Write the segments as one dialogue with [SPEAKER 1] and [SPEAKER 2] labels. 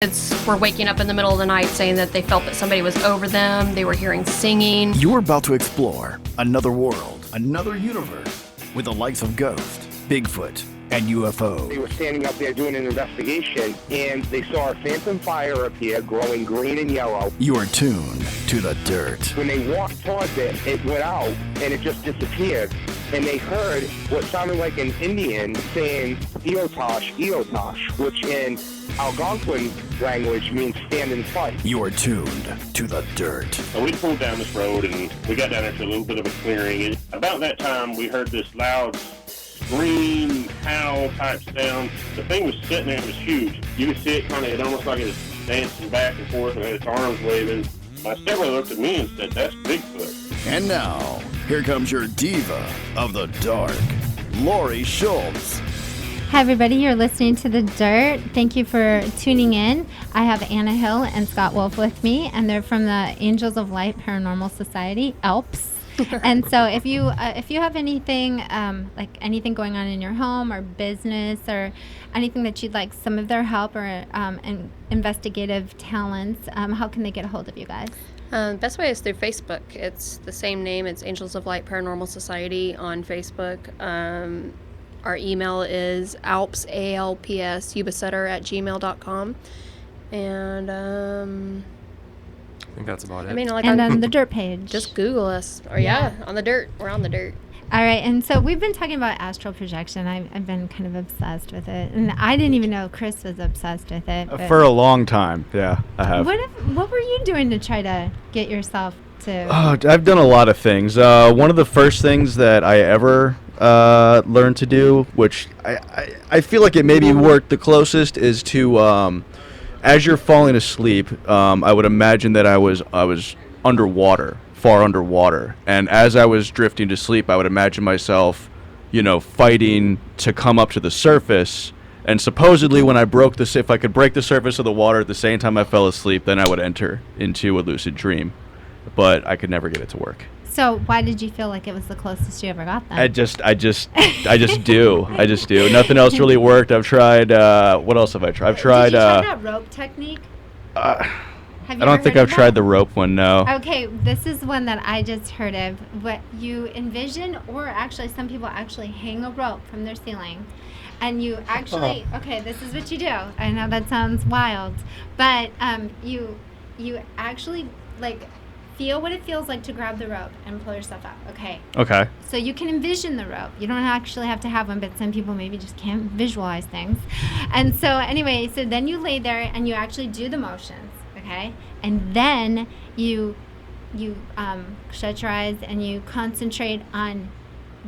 [SPEAKER 1] Kids were waking up in the middle of the night saying that they felt that somebody was over them. They were hearing singing.
[SPEAKER 2] You're about to explore another world, another universe, with the likes of Ghost, Bigfoot, and UFO.
[SPEAKER 3] They were standing up there doing an investigation, and they saw a phantom fire appear, glowing green and yellow.
[SPEAKER 2] You are tuned to the dirt.
[SPEAKER 3] When they walked towards it, it went out, and it just disappeared. And they heard what sounded like an Indian saying, Eotosh, Eotosh, which in Algonquin language means stand and fight.
[SPEAKER 2] You are tuned to the dirt.
[SPEAKER 4] So we pulled down this road, and we got down into a little bit of a clearing. And about that time, we heard this loud scream, howl type sound. The thing was sitting there, it was huge. You could see it kind of, it almost like it was dancing back and forth and had its arms waving. My stepbrother looked at me and said, "That's Bigfoot."
[SPEAKER 2] And now, here comes your diva of the dark, Lori Schultz.
[SPEAKER 5] Hi everybody, you're listening to The Dirt. Thank you for tuning in. I have Anna Hill and Scott Wolf with me, and they're from the Angels of Light Paranormal Society, ALPS. And so if you have anything, like anything going on in your home or business or anything that you'd like some of their help or investigative talents, how can they get a hold of you guys?
[SPEAKER 1] Best way is through Facebook. It's the same name. It's Angels of Light Paranormal Society on Facebook. Our email is alps, A-L-P-S, ubasetter@gmail.com. And
[SPEAKER 6] I think that's about it.
[SPEAKER 1] I mean, like
[SPEAKER 5] and on the Dirt page.
[SPEAKER 1] just Google us. Or on the dirt. We're on the dirt.
[SPEAKER 5] All right, and so we've been talking about astral projection. I've been kind of obsessed with it, and I didn't even know Chris was obsessed with it. but
[SPEAKER 7] For a long time, yeah, I have.
[SPEAKER 5] What were you doing to try to get yourself to?
[SPEAKER 7] Oh, I've done a lot of things. One of the first things that I ever learned to do, which I feel like it maybe worked the closest, is to as you're falling asleep, I would imagine that I was underwater. Far underwater, and as I was drifting to sleep, I would imagine myself, fighting to come up to the surface. And supposedly, when if I could break the surface of the water at the same time I fell asleep, then I would enter into a lucid dream. But I could never get it to work.
[SPEAKER 5] So why did you feel like it was the closest you ever got then?
[SPEAKER 7] I just do. Nothing else really worked. I've tried. What else have I tried? I've tried.
[SPEAKER 5] Did you try that rope technique?
[SPEAKER 7] I don't think I've tried the rope one, no.
[SPEAKER 5] Okay, this is one that I just heard of. What you envision, or actually some people actually hang a rope from their ceiling. And you actually, okay, this is what you do. I know that sounds wild. But you actually, feel what it feels like to grab the rope and pull yourself out, okay?
[SPEAKER 7] Okay.
[SPEAKER 5] So you can envision the rope. You don't actually have to have one, but some people maybe just can't visualize things. And so anyway, so then you lay there and you actually do the motions. Okay, and then you shut your eyes and you concentrate on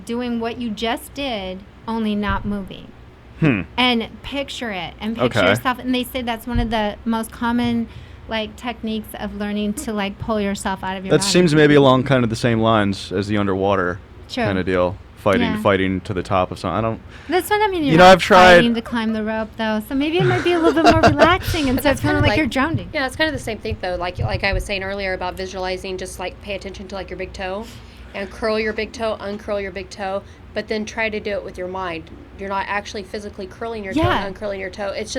[SPEAKER 5] doing what you just did, only not moving. And picture it and picture yourself. And they say that's one of the most common techniques of learning to pull yourself out of your body.
[SPEAKER 7] That seems maybe along kind of the same lines as the underwater kind of deal. Fighting to the top of something. I don't.
[SPEAKER 5] That's what I mean. You're not
[SPEAKER 7] I've tried
[SPEAKER 5] fighting to climb the rope though, so maybe it might be a little bit more relaxing, and so it's kind of like you're drowning.
[SPEAKER 1] Yeah, it's kind of the same thing though. Like I was saying earlier about visualizing, just pay attention to your big toe, and curl your big toe, uncurl your big toe, but then try to do it with your mind. You're not actually physically curling your toe and uncurling your toe. It's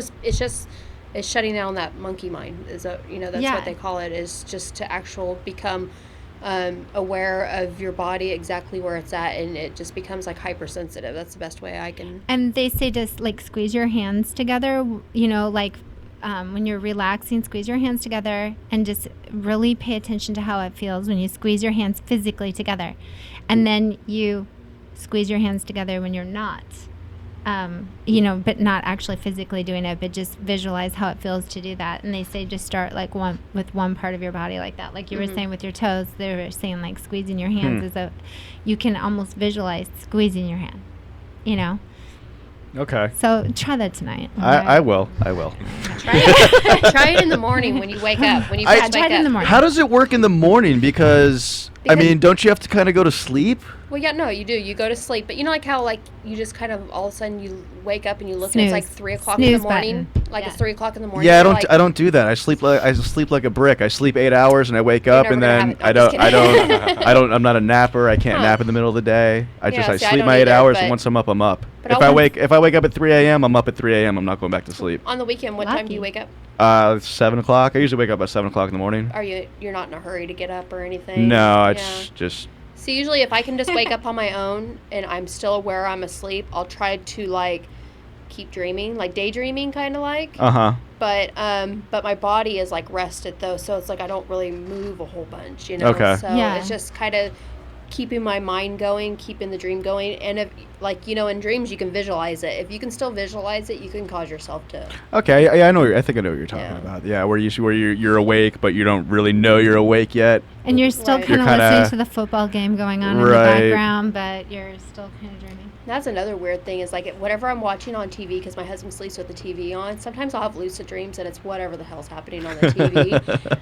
[SPEAKER 1] shutting down that monkey mind. That's what they call it. Is just to become aware of your body, exactly where it's at, and it just becomes hypersensitive. That's the best way I can.
[SPEAKER 5] And they say just squeeze your hands together, when you're relaxing, squeeze your hands together and just really pay attention to how it feels when you squeeze your hands physically together. And then you squeeze your hands together when you're not. But not actually physically doing it, but just visualize how it feels to do that. And they say just start with one part of your body like that. Like you were saying with your toes, they were saying squeezing your hands is you can almost visualize squeezing your hand,
[SPEAKER 7] Okay.
[SPEAKER 5] So try that tonight.
[SPEAKER 7] I will.
[SPEAKER 1] Try it in the morning when you wake up. When you first wake
[SPEAKER 5] try it in the
[SPEAKER 1] up.
[SPEAKER 5] morning.
[SPEAKER 7] How does it work in the morning? Because I mean, don't you have to kind of go to sleep?
[SPEAKER 1] Well, yeah, no, you do. You go to sleep, but you know, like how like you just kind of all of a sudden you wake up and you look and it's like
[SPEAKER 5] Snooze.
[SPEAKER 1] 3 o'clock in the
[SPEAKER 5] Snooze
[SPEAKER 1] morning.
[SPEAKER 5] button.
[SPEAKER 1] Like
[SPEAKER 5] Yeah.
[SPEAKER 1] it's 3 o'clock in the morning.
[SPEAKER 7] Yeah,
[SPEAKER 1] You're like,
[SPEAKER 7] I don't do that. I sleep like a brick. I sleep 8 hours and I wake up
[SPEAKER 1] never
[SPEAKER 7] and
[SPEAKER 1] gonna
[SPEAKER 7] then
[SPEAKER 1] have it. No, I'm just kidding.
[SPEAKER 7] I'm not a napper. I can't
[SPEAKER 1] Huh.
[SPEAKER 7] nap in the middle of the day. I
[SPEAKER 1] Yeah, see, I
[SPEAKER 7] sleep
[SPEAKER 1] don't
[SPEAKER 7] my 8
[SPEAKER 1] either,
[SPEAKER 7] hours
[SPEAKER 1] but-
[SPEAKER 7] and once I'm up, I'm up.
[SPEAKER 1] But
[SPEAKER 7] If
[SPEAKER 1] I'll
[SPEAKER 7] I wake up at 3 a.m., I'm up at 3 a.m. I'm not going back to sleep.
[SPEAKER 1] On the weekend, what time do
[SPEAKER 5] Lucky.
[SPEAKER 1] you wake up?
[SPEAKER 7] 7 o'clock. I usually wake up at 7 o'clock in the morning.
[SPEAKER 1] You're not in a hurry to get up or anything?
[SPEAKER 7] No,
[SPEAKER 1] Yeah.
[SPEAKER 7] it's just
[SPEAKER 1] So usually if I can just wake up on my own and I'm still aware I'm asleep, I'll try to like keep dreaming, like daydreaming kind of like. But my body is like rested though, so it's like I don't really move a whole bunch, you know.
[SPEAKER 7] Okay.
[SPEAKER 1] So
[SPEAKER 5] Yeah.
[SPEAKER 1] it's just kind of keeping my mind going, keeping the dream going, and if like you know in dreams you can visualize it. If you can still visualize it, you can cause yourself to.
[SPEAKER 7] okay. Yeah, I know. I think I know what you're talking
[SPEAKER 1] Yeah.
[SPEAKER 7] about. Yeah, where you're awake, but you don't really know you're awake yet.
[SPEAKER 5] And you're still
[SPEAKER 1] Right.
[SPEAKER 5] kind of
[SPEAKER 7] You're kinda-
[SPEAKER 5] listening to the football game going on in the
[SPEAKER 7] Right.
[SPEAKER 5] background, but you're still kind of dreaming.
[SPEAKER 1] That's another weird thing is like whatever I'm watching on TV, because my husband sleeps with the TV on. Sometimes I'll have lucid dreams and it's whatever the hell's happening on the TV,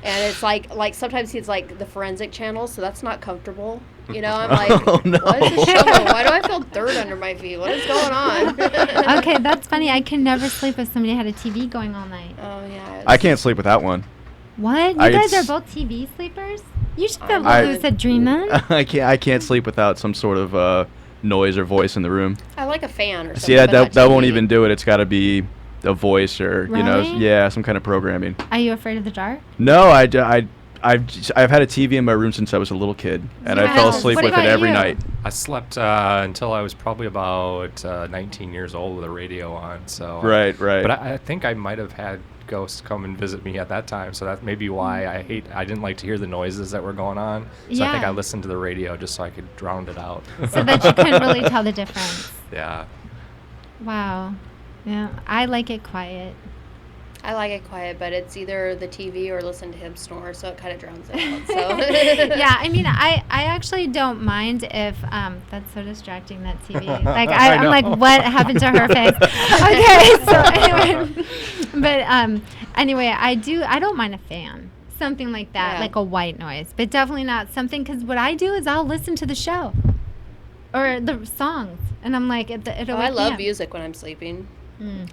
[SPEAKER 1] and it's like sometimes he's like the forensic channel, so that's not comfortable. You know, I'm like,
[SPEAKER 7] Oh, no.
[SPEAKER 1] what is this show? Why do I feel dirt under my feet? What is going on?
[SPEAKER 5] Okay, that's funny. I can never sleep if somebody had a TV going all night.
[SPEAKER 1] Oh yeah.
[SPEAKER 7] I can't sleep without one.
[SPEAKER 5] What? You
[SPEAKER 7] I-
[SPEAKER 5] guys are
[SPEAKER 7] it's-
[SPEAKER 5] both TV sleepers? You should be able
[SPEAKER 7] I-
[SPEAKER 5] to lucid dream then.
[SPEAKER 7] I can't sleep without some sort of noise or voice in the room.
[SPEAKER 1] I like a fan or something.
[SPEAKER 7] See, that
[SPEAKER 1] but not
[SPEAKER 7] that won't
[SPEAKER 1] TV.
[SPEAKER 7] even do it. It's got to be a voice or
[SPEAKER 5] Really?
[SPEAKER 7] some kind of programming.
[SPEAKER 5] Are you afraid of the dark?
[SPEAKER 7] No, I've had a TV in my room since I was a little kid, and I fell
[SPEAKER 5] Yes.
[SPEAKER 7] asleep
[SPEAKER 5] What
[SPEAKER 7] with it
[SPEAKER 5] about
[SPEAKER 7] every
[SPEAKER 5] you?
[SPEAKER 7] night.
[SPEAKER 6] I slept until I was probably about 19 years old with the radio on. So
[SPEAKER 7] Right.
[SPEAKER 6] But I think I might have had ghosts come and visit me at that time, so that may be why I didn't like to hear the noises that were going on. So I think
[SPEAKER 5] Yeah.
[SPEAKER 6] I listened to the radio just so I could drown it out.
[SPEAKER 5] So that you couldn't really tell the difference.
[SPEAKER 6] Yeah.
[SPEAKER 5] Wow. Yeah, I like it quiet.
[SPEAKER 1] I like it quiet, but it's either the TV or listen to him snore, so it kind of drowns it out. So
[SPEAKER 5] Yeah, I mean, I actually don't mind if that's so distracting, that TV. Like I'm like, what happened to her face? Okay, so anyway, but anyway, I don't mind a fan, something like that,
[SPEAKER 1] Yeah.
[SPEAKER 5] like a white noise, but definitely not something, because what I do is I'll listen to the show or the songs, and I'm like, it'll
[SPEAKER 1] I
[SPEAKER 5] wake me
[SPEAKER 1] love
[SPEAKER 5] up.
[SPEAKER 1] music when I'm sleeping.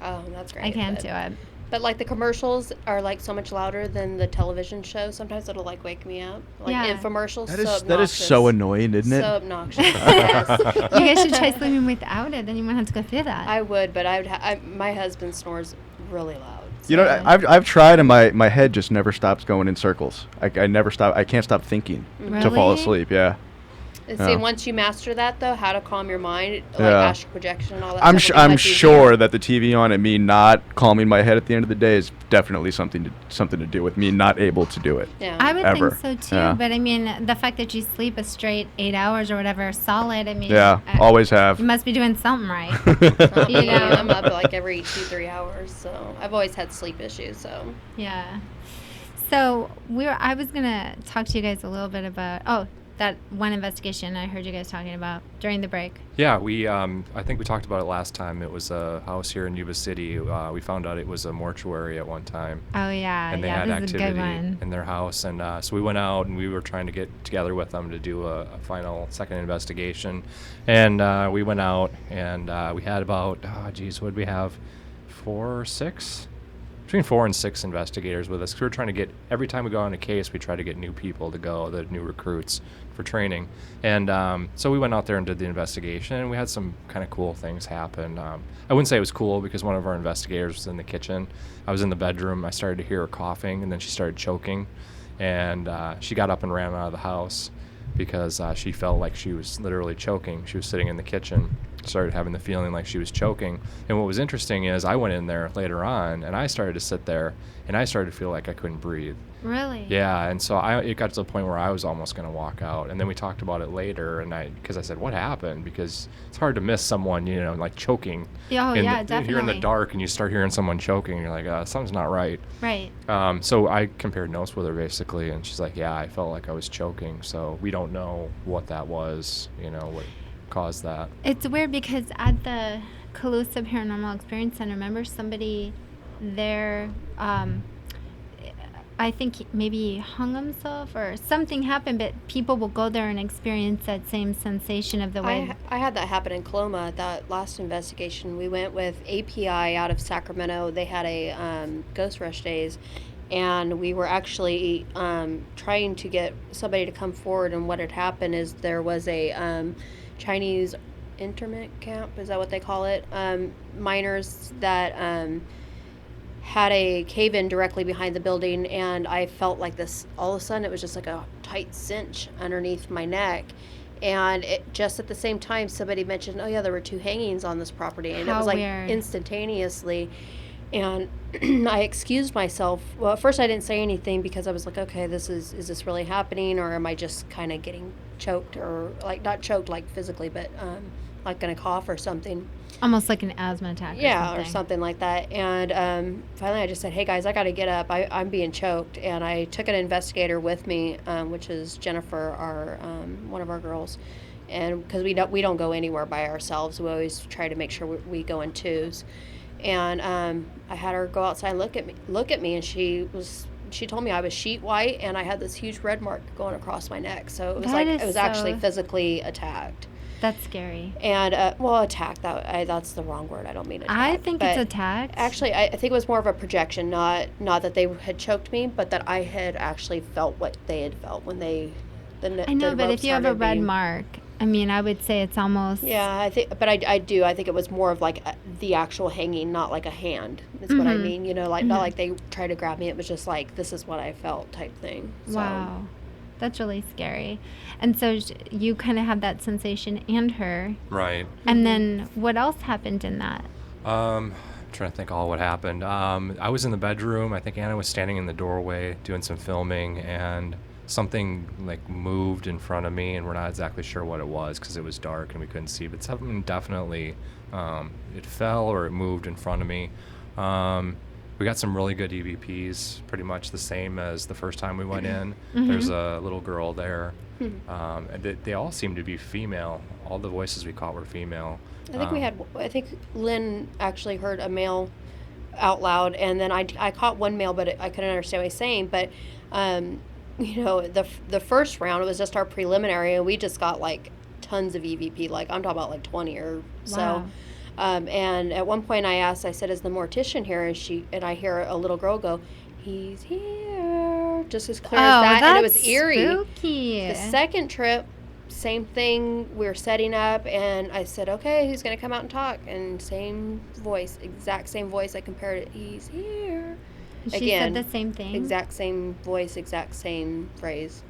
[SPEAKER 1] Oh, that's great.
[SPEAKER 5] I can't
[SPEAKER 1] but-
[SPEAKER 5] do it.
[SPEAKER 1] But like the commercials are like so much louder than the television show. Sometimes it'll like wake me up. Like
[SPEAKER 5] Yeah.
[SPEAKER 1] infomercials.
[SPEAKER 7] That is so annoying, isn't it?
[SPEAKER 1] So obnoxious. Yes.
[SPEAKER 5] You guys should try sleeping without it, then you won't have to go through that.
[SPEAKER 1] I would, but I would. My husband snores really loud.
[SPEAKER 7] You know,
[SPEAKER 5] Yeah.
[SPEAKER 7] I've tried, and my head just never stops going in circles. I never stop. I can't stop thinking to fall
[SPEAKER 5] Really?
[SPEAKER 7] asleep. Yeah.
[SPEAKER 1] And
[SPEAKER 7] Yeah.
[SPEAKER 1] see, once you master that though, how to calm your mind, like
[SPEAKER 7] Yeah.
[SPEAKER 1] astral projection and all that.
[SPEAKER 7] I'm
[SPEAKER 1] stuff will be
[SPEAKER 7] I'm
[SPEAKER 1] much easier.
[SPEAKER 7] sure that the TV on and me not calming my head at the end of the day is definitely something to do with me not able to do it.
[SPEAKER 1] Yeah.
[SPEAKER 5] I would
[SPEAKER 7] Ever.
[SPEAKER 5] think so too,
[SPEAKER 7] Yeah.
[SPEAKER 5] but I mean, the fact that you sleep a straight 8 hours or whatever solid, I mean,
[SPEAKER 7] Yeah, always have.
[SPEAKER 5] you must be doing something right.
[SPEAKER 1] Not
[SPEAKER 5] you
[SPEAKER 1] me.
[SPEAKER 5] know.
[SPEAKER 1] I'm up like every 2-3 hours, so I've always had sleep issues. So
[SPEAKER 5] Yeah. So I was gonna talk to you guys a little bit about that one investigation I heard you guys talking about during the break.
[SPEAKER 6] Yeah, I think we talked about it last time. It was a house here in Yuba City. We found out it was a mortuary at one time.
[SPEAKER 5] Oh yeah,
[SPEAKER 6] And they
[SPEAKER 5] yeah,
[SPEAKER 6] had
[SPEAKER 5] this is a good
[SPEAKER 6] activity
[SPEAKER 5] one.
[SPEAKER 6] in their house, and so we went out and we were trying to get together with them to do a final second investigation, and we went out and we had about what did we have, 4 or 6, between 4 and 6 investigators with us. 'Cause we were trying to get, every time we go on a case, we try to get new people to go, the new recruits for training, and so we went out there and did the investigation, and we had some kind of cool things happen. I wouldn't say it was cool because one of our investigators was in the kitchen. I was in the bedroom. I started to hear her coughing, and then she started choking, and she got up and ran out of the house because she felt like she was literally choking. She was sitting in the kitchen, started having the feeling like she was choking. And what was interesting is I went in there later on, and I started to sit there, and I started to feel like I couldn't breathe.
[SPEAKER 5] Really?
[SPEAKER 6] Yeah, and so it got to the point where I was almost going to walk out. And then we talked about it later, and because I said, what happened? Because it's hard to miss someone, like choking.
[SPEAKER 5] Yeah,
[SPEAKER 6] You're in
[SPEAKER 5] definitely.
[SPEAKER 6] the dark, and you start hearing someone choking, and you're like, something's not right.
[SPEAKER 5] Right.
[SPEAKER 6] So I compared notes with her basically, and she's like, yeah, I felt like I was choking. So we don't know what that was, what caused that.
[SPEAKER 5] It's weird because at the Calusa Paranormal Experience Center, remember somebody there I think maybe he hung himself or something happened, but people will go there and experience that same sensation of the way.
[SPEAKER 1] I had that happen in Coloma. That last investigation, we went with API out of Sacramento. They had a Ghost Rush Days, and we were actually trying to get somebody to come forward. And what had happened is there was a Chinese internment camp. Is that what they call it? Miners that had a cave-in directly behind the building, and I felt like this, all of a sudden it was just like a tight cinch underneath my neck, and it just at the same time somebody mentioned, oh yeah, there were 2 hangings on this property, and it
[SPEAKER 5] How
[SPEAKER 1] was like
[SPEAKER 5] weird.
[SPEAKER 1] instantaneously. And I excused myself. Well, at first I didn't say anything because I was like, okay, is this really happening, or am I just kind of getting choked, or like not choked like physically, but like gonna cough or something.
[SPEAKER 5] Almost like an asthma attack.
[SPEAKER 1] Yeah, or something like that. And finally I just said, hey guys, I got to get up. I'm being choked. And I took an investigator with me, which is Jennifer, our one of our girls. And because we don't go anywhere by ourselves, we always try to make sure we go in twos. And I had her go outside and look at me, and she told me I was sheet white, and I had this huge red mark going across my neck. So it was it was actually physically attacked.
[SPEAKER 5] That's scary.
[SPEAKER 1] And attack, that's the wrong word. I don't mean attack.
[SPEAKER 5] I think it's
[SPEAKER 1] but
[SPEAKER 5] attack.
[SPEAKER 1] Actually, I think it was more of a projection, not that they had choked me, but that I had actually felt what they had felt when they.
[SPEAKER 5] I know, but if you have a red mark, I mean, I would say it's almost.
[SPEAKER 1] Yeah, I think, but I do. I think it was more of like the actual hanging, not like a hand. Is what I mean. You know, like not like they tried to grab me. It was just like, this is what I felt type thing. So.
[SPEAKER 5] Wow. That's really scary. And so you kind of have that sensation and her.
[SPEAKER 6] Right.
[SPEAKER 5] And then what else happened in that?
[SPEAKER 6] I'm trying to think all what happened. I was in the bedroom. I think Anna was standing in the doorway doing some filming, and something like moved in front of me, and we're not exactly sure what it was because it was dark and we couldn't see, but something definitely, it fell or it moved in front of me. We got some really good EVPs, pretty much the same as the first time we went in. There's a little girl there. And they all seem to be female. All the voices we caught were female.
[SPEAKER 1] I think Lynn actually heard a male out loud, and then I caught one male, but I couldn't understand what he was saying. But, you know, the first round, it was just our preliminary, and we just got like tons of EVP. Like I'm talking about like 20 or so.
[SPEAKER 5] Wow.
[SPEAKER 1] And at one point I said, is the mortician here? And I hear a little girl go, he's here, just as clear as that. And it was eerie.
[SPEAKER 5] Spooky.
[SPEAKER 1] The second trip, same thing. We were setting up, and I said, okay, who's going to come out and talk? And same voice, exact same voice. I compared it, he's here.
[SPEAKER 5] She
[SPEAKER 1] Again,
[SPEAKER 5] said the same thing.
[SPEAKER 1] Exact same voice, exact same phrase.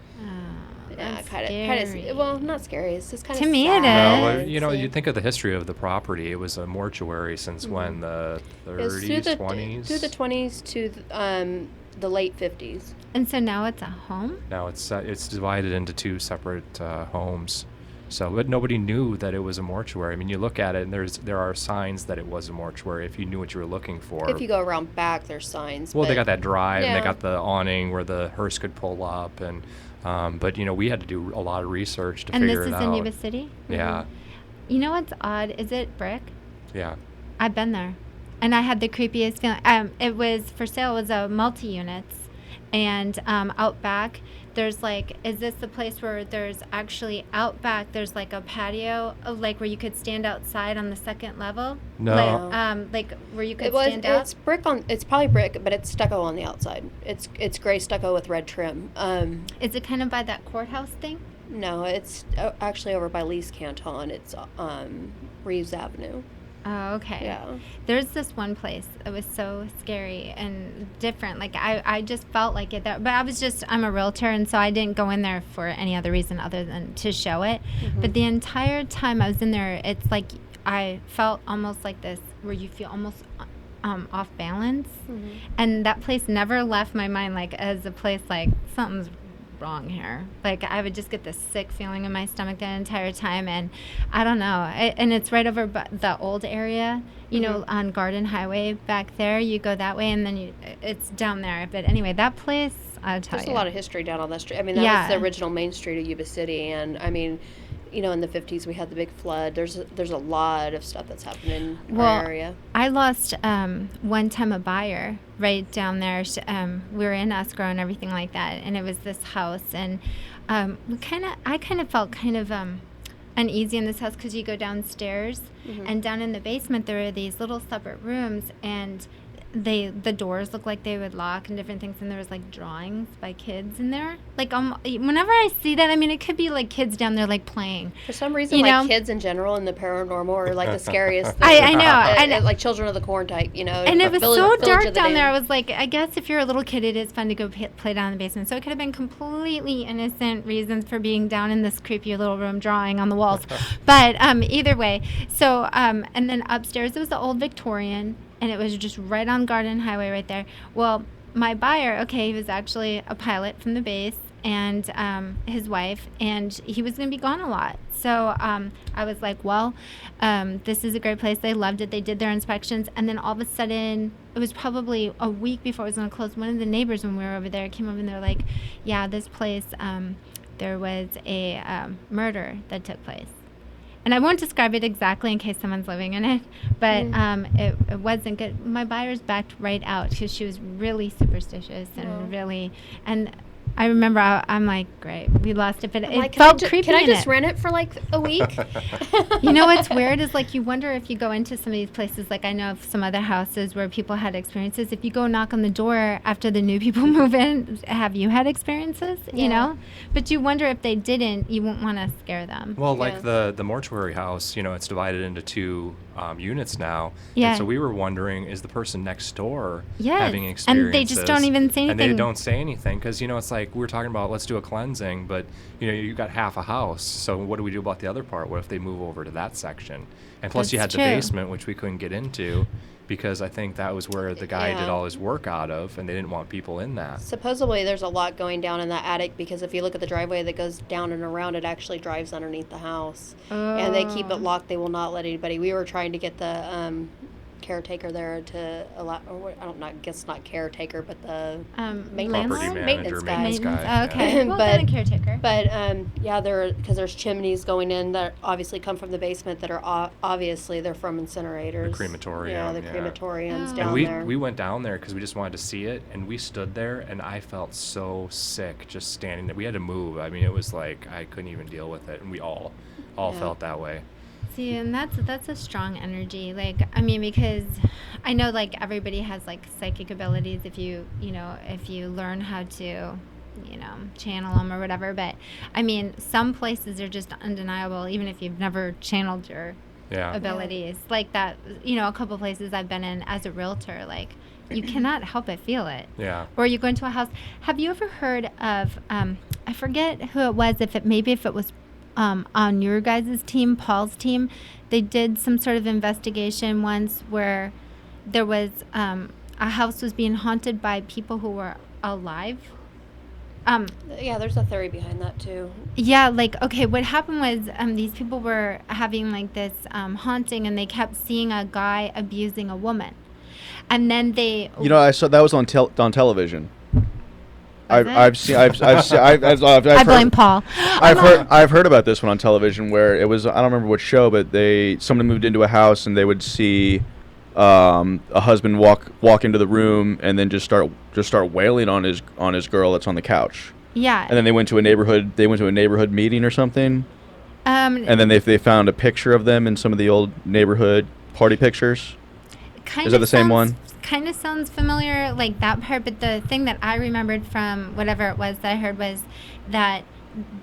[SPEAKER 1] Yeah,
[SPEAKER 5] that's
[SPEAKER 1] kind
[SPEAKER 5] scary.
[SPEAKER 1] of. Well, not scary. It's just kind of.
[SPEAKER 5] To me it
[SPEAKER 6] No, but,
[SPEAKER 5] is.
[SPEAKER 6] you know, you think of the history of the property. It was a mortuary since when? The
[SPEAKER 1] It was
[SPEAKER 6] 30s, 20s?
[SPEAKER 1] through the 20s to the late 50s.
[SPEAKER 5] And so now it's a home?
[SPEAKER 6] Now it's divided into 2 separate homes. So, but nobody knew that it was a mortuary. I mean, you look at it, and there are signs that it was a mortuary if you knew what you were looking for.
[SPEAKER 1] If you go around back, there's signs.
[SPEAKER 6] Well,
[SPEAKER 1] but
[SPEAKER 6] they got that drive, and
[SPEAKER 1] yeah.
[SPEAKER 6] they got the awning where the hearse could pull up, and but you know, we had to do a lot of research to
[SPEAKER 5] And
[SPEAKER 6] figure
[SPEAKER 5] this
[SPEAKER 6] it
[SPEAKER 5] is
[SPEAKER 6] out.
[SPEAKER 5] in Yuba City?
[SPEAKER 6] Yeah,
[SPEAKER 5] You know what's odd? Is it brick?
[SPEAKER 6] yeah.
[SPEAKER 5] I've been there. And I had the creepiest feeling. It was for sale. It was a multi-units. And out back, there's like, is this the place where there's actually out back, there's like a patio, like where you could stand outside on the second level?
[SPEAKER 6] No.
[SPEAKER 5] Like where you could stand out?
[SPEAKER 1] It's brick on. It's probably brick, but it's stucco on the outside. It's gray stucco with red trim.
[SPEAKER 5] Is it kind of by that courthouse thing?
[SPEAKER 1] No, it's actually over by Lee's Canton. It's Reeves Avenue.
[SPEAKER 5] Oh, okay.
[SPEAKER 1] Yeah.
[SPEAKER 5] There's this one place. It was so scary and different. Like I just felt like it there. But I'm a realtor, and so I didn't go in there for any other reason other than to show it. But the entire time I was in there, it's like I felt almost like this, where you feel almost off balance. And that place never left my mind, like as a place like something's wrong here. Like I would just get this sick feeling in my stomach the entire time, and I don't know. And it's right over the old area, you know, on Garden Highway back there. You go that way, and then it's down there. But anyway, that place, I'll tell
[SPEAKER 1] There's
[SPEAKER 5] you.
[SPEAKER 1] a lot of history down on that street. I mean, that was the original main street of Yuba City, and I mean, in the 50s we had the big flood. There's a lot of stuff that's happened in
[SPEAKER 5] Well,
[SPEAKER 1] our area.
[SPEAKER 5] I lost one time a buyer right down there. We were in escrow and everything like that, and it was this house, and I kind of felt kind of uneasy in this house because you go downstairs, and down in the basement there are these little separate rooms, and the doors look like they would lock and different things, and there was like drawings by kids in there. Like whenever I see that, I mean, it could be like kids down there like playing.
[SPEAKER 1] For some reason, kids in general and the paranormal are like the scariest thing.
[SPEAKER 5] I know.
[SPEAKER 1] And like Children of the Corn type,
[SPEAKER 5] And it was so dark down there. I was like, I guess if you're a little kid, it is fun to go play down in the basement. So it could have been completely innocent reasons for being down in this creepy little room drawing on the walls. But either way, so and then upstairs it was the old Victorian, and it was just right on Garden Highway right there. Well, my buyer, he was actually a pilot from the base, and his wife, and he was going to be gone a lot. So I was like, well, this is a great place. They loved it. They did their inspections, and then all of a sudden, it was probably a week before it was going to close. One of the neighbors, when we were over there, came over and they're like, yeah, this place, there was a murder that took place. And I won't describe it exactly in case someone's living in it, but it wasn't good. My buyer's backed right out because she was really superstitious and I remember I'm like, great, we lost it, but it felt creepy.
[SPEAKER 1] Can I just rent it for like a week?
[SPEAKER 5] You know what's weird is like you wonder if you go into some of these places, like I know of some other houses where people had experiences. If you go knock on the door after the new people move in, have you had experiences?
[SPEAKER 1] Yeah.
[SPEAKER 5] You know, but you wonder if they didn't, you won't want to scare them.
[SPEAKER 6] Well, like the mortuary house, it's divided into two units now.
[SPEAKER 5] Yeah.
[SPEAKER 6] And so we were wondering, is the person next door
[SPEAKER 5] Yes.
[SPEAKER 6] having experiences?
[SPEAKER 5] And they just don't even say
[SPEAKER 6] And they
[SPEAKER 5] anything.
[SPEAKER 6] don't say anything because, it's like we were talking about, let's do a cleansing, but, you got half a house. So what do we do about the other part? What if they move over to that section? And plus you had
[SPEAKER 5] That's
[SPEAKER 6] the
[SPEAKER 5] true.
[SPEAKER 6] basement, which we couldn't get into because I think that was where the guy did
[SPEAKER 1] Yeah.
[SPEAKER 6] all his work out of, and they didn't want people in that.
[SPEAKER 1] Supposedly there's a lot going down in that attic because if you look at the driveway that goes down and around, it actually drives underneath the house. And they keep it locked. They will not let anybody. We were trying to get the caretaker there to allow, or I don't know, I guess not caretaker, but the maintenance,
[SPEAKER 5] landlord?
[SPEAKER 1] maintenance guy.
[SPEAKER 6] Maintenance guy,
[SPEAKER 5] Oh, okay.
[SPEAKER 1] yeah.
[SPEAKER 5] Well,
[SPEAKER 1] But-
[SPEAKER 5] then a caretaker.
[SPEAKER 1] But because there's chimneys going in that obviously come from the basement that are obviously they're from incinerators.
[SPEAKER 6] The crematorium,
[SPEAKER 1] Yeah, the
[SPEAKER 6] yeah.
[SPEAKER 1] crematoriums
[SPEAKER 5] Oh.
[SPEAKER 1] down
[SPEAKER 6] And
[SPEAKER 1] there.
[SPEAKER 6] we went down there because we just wanted to see it, and we stood there, and I felt so sick just standing there. We had to move. I mean, it was like I couldn't even deal with it, and we all
[SPEAKER 1] Yeah.
[SPEAKER 6] felt that way.
[SPEAKER 5] See, and that's a strong energy. Like, I mean, because I know like everybody has like psychic abilities if you learn how to, channel them or whatever. But I mean, some places are just undeniable, even if you've never channeled your
[SPEAKER 6] Yeah.
[SPEAKER 5] abilities. Like that, a couple places I've been in as a realtor, like you cannot help but feel it.
[SPEAKER 6] Yeah.
[SPEAKER 5] Or you go into a house. Have you ever heard of? I forget who it was. If it was on your guys' team, Paul's team, they did some sort of investigation once where there was a house was being haunted by people who were alive.
[SPEAKER 1] Yeah, there's a theory behind that too.
[SPEAKER 5] Yeah, like, okay, what happened was these people were having like this haunting, and they kept seeing a guy abusing a woman. And then they...
[SPEAKER 7] I saw that was on television.
[SPEAKER 5] Was it?
[SPEAKER 7] I
[SPEAKER 5] blame Paul.
[SPEAKER 7] I've heard about this one on television where it was, I don't remember which show, but someone moved into a house and they would see a husband walk into the room and then just start wailing on his girl that's on the couch.
[SPEAKER 5] Yeah.
[SPEAKER 7] And then they went to a neighborhood meeting or something. And then they found a picture of them in some of the old neighborhood party pictures. Is that the same one?
[SPEAKER 5] Kind of sounds familiar, like that part, but the thing that I remembered from whatever it was that I heard was that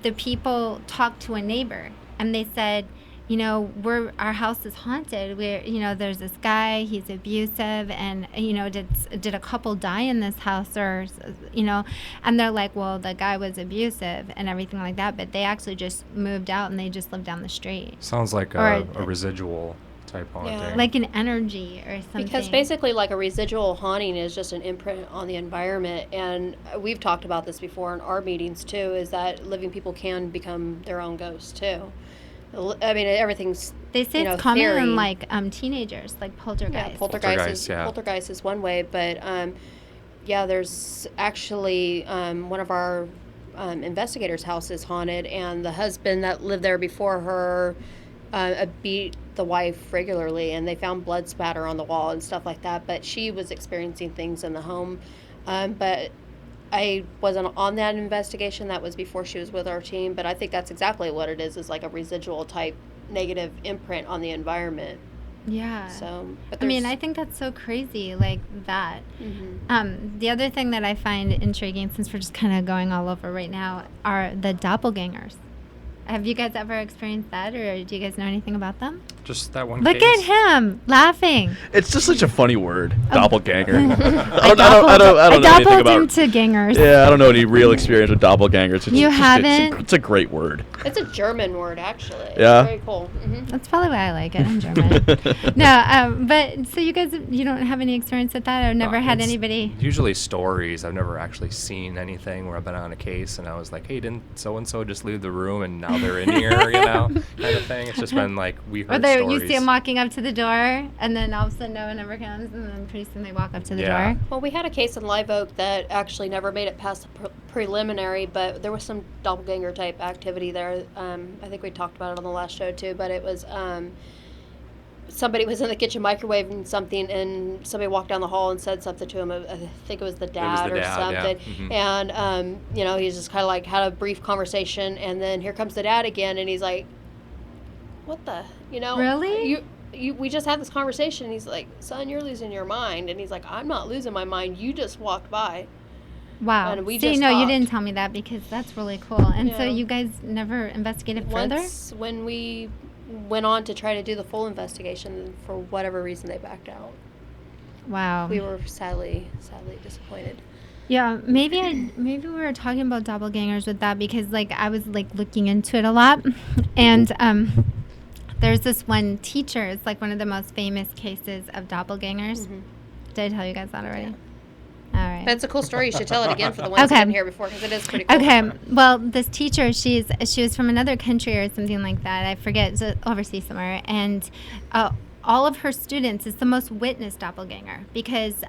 [SPEAKER 5] the people talked to a neighbor and they said, our house is haunted. There's this guy, he's abusive, and did a couple die in this house, or and they're like, well, the guy was abusive and everything like that, but they actually just moved out and they just lived down the street.
[SPEAKER 6] Sounds like a residual type haunting.
[SPEAKER 1] Yeah.
[SPEAKER 5] Like an energy or something.
[SPEAKER 1] Because basically, like a residual haunting is just an imprint on the environment, and we've talked about this before in our meetings too. Is that living people can become their own ghosts too? I mean, everything's
[SPEAKER 5] They say it's common
[SPEAKER 1] theory.
[SPEAKER 5] in like teenagers, like poltergeists.
[SPEAKER 1] Yeah,
[SPEAKER 6] Poltergeist,
[SPEAKER 1] poltergeist is one way, but there's actually one of our investigator's house is haunted, and the husband that lived there before her beat the wife regularly, and they found blood spatter on the wall and stuff like that. But she was experiencing things in the home. But I wasn't on that investigation. That was before she was with our team. But I think that's exactly what it is like a residual type negative imprint on the environment.
[SPEAKER 5] Yeah.
[SPEAKER 1] So, but
[SPEAKER 5] I mean,
[SPEAKER 1] there's-
[SPEAKER 5] I think that's so crazy, like that.
[SPEAKER 1] Mhm.
[SPEAKER 5] The other thing that I find intriguing, since we're just kind of going all over right now, are the doppelgangers. Have you guys ever experienced that, or do you guys know anything about them?
[SPEAKER 6] Just that one
[SPEAKER 5] Look
[SPEAKER 6] case.
[SPEAKER 5] at him laughing.
[SPEAKER 7] It's just such a funny word, doppelganger.
[SPEAKER 5] I
[SPEAKER 7] I don't know anything
[SPEAKER 5] doubled
[SPEAKER 7] about.
[SPEAKER 5] into gangers.
[SPEAKER 7] Yeah, I don't know any real experience with doppelgangers.
[SPEAKER 5] You haven't?
[SPEAKER 7] It's a great word.
[SPEAKER 1] It's a German word, actually.
[SPEAKER 7] Yeah?
[SPEAKER 1] It's very cool. Hmm.
[SPEAKER 5] That's probably why I like it. I'm German. No, but so you guys, you don't have any experience with that, or never had
[SPEAKER 6] It's
[SPEAKER 5] anybody?
[SPEAKER 6] Usually stories. I've never actually seen anything where I've been on a case and I was like, hey, didn't so and so just leave the room and now they're in here, kind of thing. It's just been like we
[SPEAKER 5] Or
[SPEAKER 6] heard
[SPEAKER 5] they,
[SPEAKER 6] stories.
[SPEAKER 5] you see them walking up to the door, and then all of a sudden no one ever comes, and then pretty soon they walk up to the
[SPEAKER 6] Yeah.
[SPEAKER 5] door.
[SPEAKER 1] Well, we had a case in Live Oak that actually never made it past the preliminary, but there was some doppelganger type activity there. I think we talked about it on the last show too, but it was somebody was in the kitchen microwaving something, and somebody walked down the hall and said something to him. I think it was the dad
[SPEAKER 6] the
[SPEAKER 1] or
[SPEAKER 6] dad, yeah.
[SPEAKER 1] something.
[SPEAKER 6] Mhm.
[SPEAKER 1] And he's just kind of like had a brief conversation, and then here comes the dad again, and he's like, "What the,
[SPEAKER 5] Really?
[SPEAKER 1] we just had this conversation." And he's like, "Son, you're losing your mind." And he's like, "I'm not losing my mind. You just walked by."
[SPEAKER 5] Wow.
[SPEAKER 1] And we
[SPEAKER 5] See,
[SPEAKER 1] just
[SPEAKER 5] no, you
[SPEAKER 1] talked.
[SPEAKER 5] didn't tell me that, because that's really cool. And so
[SPEAKER 1] Yeah.
[SPEAKER 5] you guys never investigated further?
[SPEAKER 1] Once when we went on to try to do the full investigation, for whatever reason they backed out.
[SPEAKER 5] Wow.
[SPEAKER 1] We were sadly disappointed.
[SPEAKER 5] Yeah, maybe we were talking about doppelgangers with that, because like I was like looking into it a lot, and there's this one teacher. It's like one of the most famous cases of doppelgangers.
[SPEAKER 1] Mhm.
[SPEAKER 5] Did I tell you guys that already?
[SPEAKER 1] Yeah.
[SPEAKER 5] All right.
[SPEAKER 1] That's a cool story. You should tell it again for the ones who
[SPEAKER 5] Okay.
[SPEAKER 1] didn't hear before, because it is pretty cool.
[SPEAKER 5] Okay, well, this teacher, she was from another country or something like that. I forget, it's overseas somewhere. And all of her students, it's the most witnessed doppelganger, because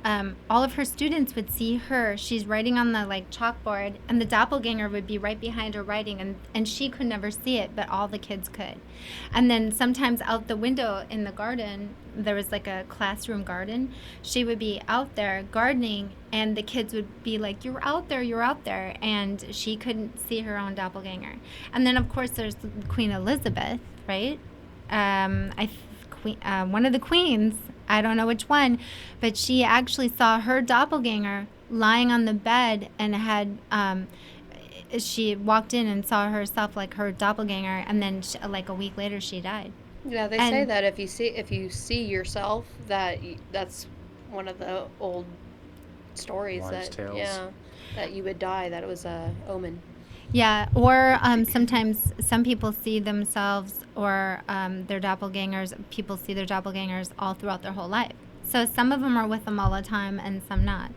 [SPEAKER 5] all of her students would see her. She's writing on the like chalkboard, and the doppelganger would be right behind her writing, and she could never see it, but all the kids could. And then sometimes out the window in the garden, there was like a classroom garden. She would be out there gardening, and the kids would be like, you're out there, and she couldn't see her own doppelganger. And then of course there's Queen Elizabeth, right? One of the queens, I don't know which one, but she actually saw her doppelganger lying on the bed, and had she walked in and saw herself like her doppelganger, and then like a week later she died.
[SPEAKER 1] Yeah, they say that if you see yourself, that's one of the old stories
[SPEAKER 6] Wives' tales.
[SPEAKER 1] that you would die, that it was a omen.
[SPEAKER 5] Yeah, or sometimes some people see themselves, or their doppelgangers, people see their doppelgangers all throughout their whole life. So some of them are with them all the time, and some not.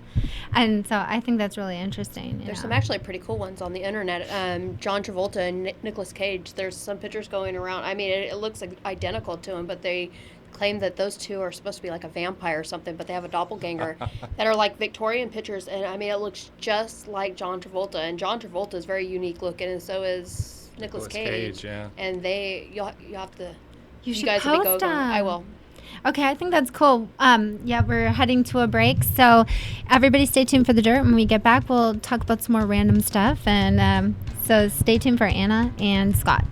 [SPEAKER 5] And so I think that's really interesting.
[SPEAKER 1] There's some actually pretty cool ones on the internet. John Travolta and Nicolas Cage, there's some pictures going around. I mean, it looks like identical to him, but they claim that those two are supposed to be like a vampire or something, but they have a doppelganger that are like Victorian pictures. And I mean, it looks just like John Travolta. And John Travolta is very unique looking, and so is Nicolas Cage.
[SPEAKER 6] Yeah.
[SPEAKER 1] And you'll have to,
[SPEAKER 5] You should
[SPEAKER 1] guys will be
[SPEAKER 5] post
[SPEAKER 1] Googling. I
[SPEAKER 5] them.
[SPEAKER 1] will.
[SPEAKER 5] Okay, I think that's cool. Yeah, we're heading to a break, so everybody stay tuned for the dirt. When we get back, we'll talk about some more random stuff, and so stay tuned for Anna and Scott.